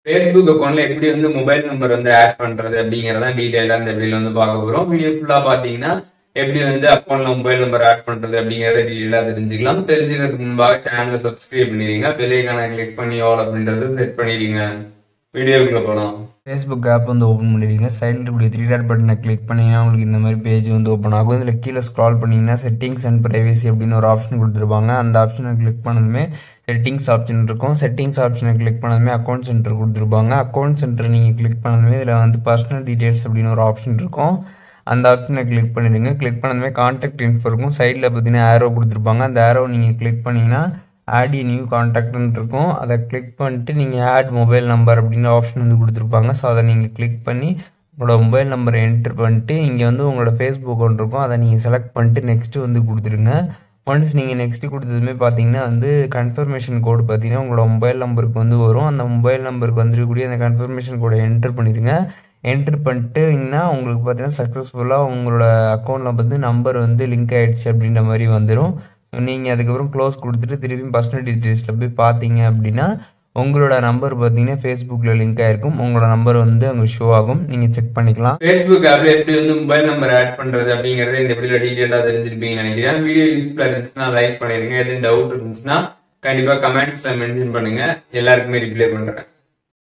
Facebook அக்கௌண்ட்ல எப்படி வந்து மொபைல் நம்பர் வந்து ஆட் பண்றது அப்படிங்கறத டீடைலா இந்த வீடியோல வந்து பார்க்க போறோம். வீடியோ ஃபுல்லா பாத்தீங்கன்னா எப்படி வந்து அக்கௌண்ட்ல மொபைல் நம்பர் ஆட் பண்றது அப்படிங்கறத டீடைலா தெரிஞ்சுக்கலாம். தெரிஞ்சுக்கிறதுக்கு முன்பாக சேனலை சப்ஸ்கிரைப் பண்ணிடுங்க. பெல் ஐகானை கிளிக் பண்ணி ஆல் அப்படின்றத செட் பண்ணிடுங்க. வீடியோக்குள்ள போலாம். Facebook ஆப் வந்து ஓப்பன் பண்ணிடுங்க. சைடில் இருக்கக்கூடிய 3 டாட் பட்டனை கிளிக் பண்ணிங்கன்னா உங்களுக்கு இந்த மாதிரி பேஜ் வந்து ஓப்பன் ஆகும். இதில் கீழே ஸ்க்ரால் பண்ணிங்கன்னா செட்டிங்ஸ் அண்ட் ப்ரைவசி அப்படின்னு ஒரு ஆப்ஷன் கொடுத்துருப்பாங்க. அந்த ஆப்ஷனை கிளிக் பண்ணதுமே செட்டிங்ஸ் ஆப்ஷன் இருக்கும். செட்டிங்ஸ் ஆப்ஷனை கிளிக் பண்ணதுமே அக்கௌண்ட் சென்டர் கொடுத்துருப்பாங்க. அக்கௌண்ட் சென்டர் நீங்கள் கிளிக் பண்ணதுமே இதில் வந்து பர்சனல் டீட்டெயில்ஸ் அப்படின்னு ஒரு ஆப்ஷன் இருக்கும். அந்த ஆப்ஷனை கிளிக் பண்ணிடுங்க. கிளிக் பண்ணதுமே கான்டாக்ட் இன்ஃபோ இருக்கும். சைடில் பார்த்தீங்கன்னா ஆரோ கொடுத்துருப்பாங்க. அந்த ஆரோ நீங்கள் கிளிக் பண்ணிங்கன்னா ஆட் ஏ நியூ கான்டாக்ட்னு இருக்கும். அதை கிளிக் பண்ணிட்டு நீங்கள் ஆட் மொபைல் நம்பர் அப்படின்ற ஆப்ஷன் வந்து கொடுத்துருப்பாங்க. ஸோ அதை நீங்கள் கிளிக் பண்ணி உங்களோட மொபைல் நம்பரை என்ட்ரு பண்ணிட்டு இங்கே வந்து உங்களோட ஃபேஸ்புக் அக்கௌண்ட் இருக்கும். அதை நீங்கள் செலக்ட் பண்ணிட்டு நெக்ஸ்ட்டு வந்து கொடுத்துருங்க. ஒன்ஸ் நீங்கள் நெக்ஸ்ட்டு கொடுத்ததுமே பார்த்தீங்கன்னா வந்து கன்ஃபர்மேஷன் கோடு பார்த்தீங்கன்னா உங்களோட மொபைல் நம்பருக்கு வந்து வரும். அந்த மொபைல் நம்பருக்கு வந்துருக்கக்கூடிய அந்த கன்ஃபர்மேஷன் கோடை என்ட்ரு பண்ணிடுங்க. என்ட்ரு பண்ணிட்டுங்கன்னா உங்களுக்கு பார்த்தீங்கன்னா சக்ஸஸ்ஃபுல்லாக உங்களோட அக்கௌண்ட்டில் வந்து நம்பர் வந்து லிங்க் ஆகிடுச்சு அப்படின்ற மாதிரி வந்துடும். ஸோ நீங்கள் அதுக்கப்புறம் க்ளோஸ் கொடுத்துட்டு திருப்பி பர்சனல் டீட்டெயில்ஸில் போய் பார்த்தீங்க அப்படின்னா உங்களோட நம்பர் பார்த்தீங்கன்னா ஃபேஸ்புக்கில் லிங்க் ஆகிருக்கும். உங்களோட நம்பர் வந்து அங்கே ஷோ ஆகும். நீங்கள் செக் பண்ணிக்கலாம். ஃபேஸ்புக் ஆப்பில் எப்படி வந்து மொபைல் நம்பர் ஆட் பண்ணுறது அப்படிங்கிறத இந்த வீடியோ டீட்டெயிலாக தெரிஞ்சிருப்பீங்கன்னு நினைக்கிறேன். வீடியோ யூஸ்ஃபுல்லாக இருந்துச்சுன்னா லைக் பண்ணிடுங்க. எதுவும் டவுட் இருந்துச்சுன்னா கண்டிப்பாக கமெண்ட்ஸில் மென்ஷன் பண்ணுங்கள். எல்லாருக்குமே ரிப்ளை பண்ணுறேன்.